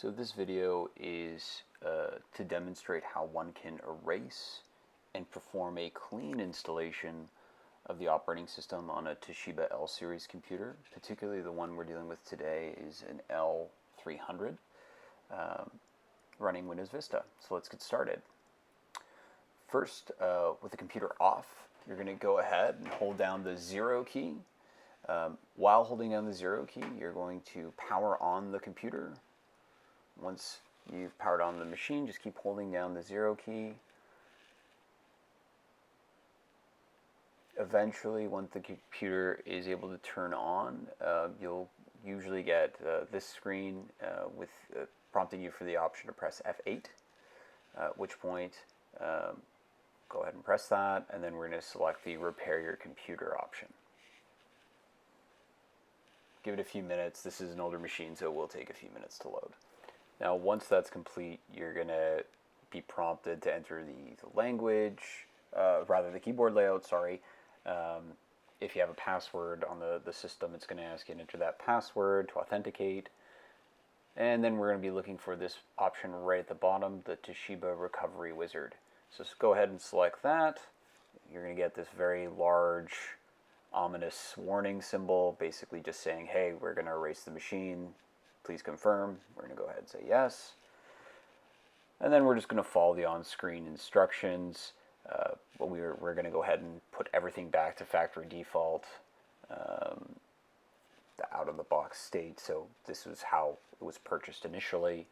So this video is to demonstrate how one can erase and perform a clean installation of the operating system on a Toshiba L series computer. Particularly the one we're dealing with today is an L300 running Windows Vista. So let's get started. First, with the computer off, you're going to go ahead and hold down the 0 key. While holding down the 0 key, you're going to power on the computer. Once you've powered on the machine, just keep holding down the 0 key. Eventually, once the computer is able to turn on, you'll usually get this screen with prompting you for the option to press F8, at which point go ahead and press that, and then we're going to select the repair your computer option. Give it a few minutes. This is an older machine, so it will take a few minutes to load. Now, once that's complete, you're going to be prompted to enter the language, rather the keyboard layout, sorry. If you have a password on the system, it's going to ask you to enter that password to authenticate. And then we're going to be looking for this option right at the bottom, the Toshiba Recovery Wizard. So just go ahead and select that. You're going to get this very large, ominous warning symbol, basically just saying, hey, we're going to erase the machine. Please confirm. We're going to go ahead and say yes. And then we're just going to follow the on-screen instructions. We're going to go ahead and put everything back to factory default, the out-of-the-box state. So this was how it was purchased initially,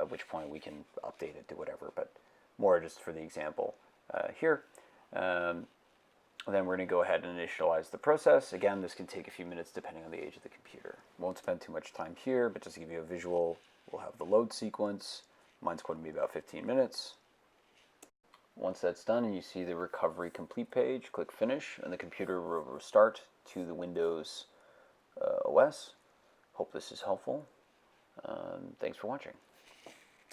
at which point we can update it to whatever, but more just for the example here. Then we're going to go ahead and initialize the process. Again, this can take a few minutes depending on the age of the computer. Won't spend too much time here, but just to give you a visual, we'll have the load sequence. Mine's going to be about 15 minutes. Once that's done and you see the recovery complete page, click finish and the computer will restart to the Windows OS. Hope this is helpful. Thanks for watching.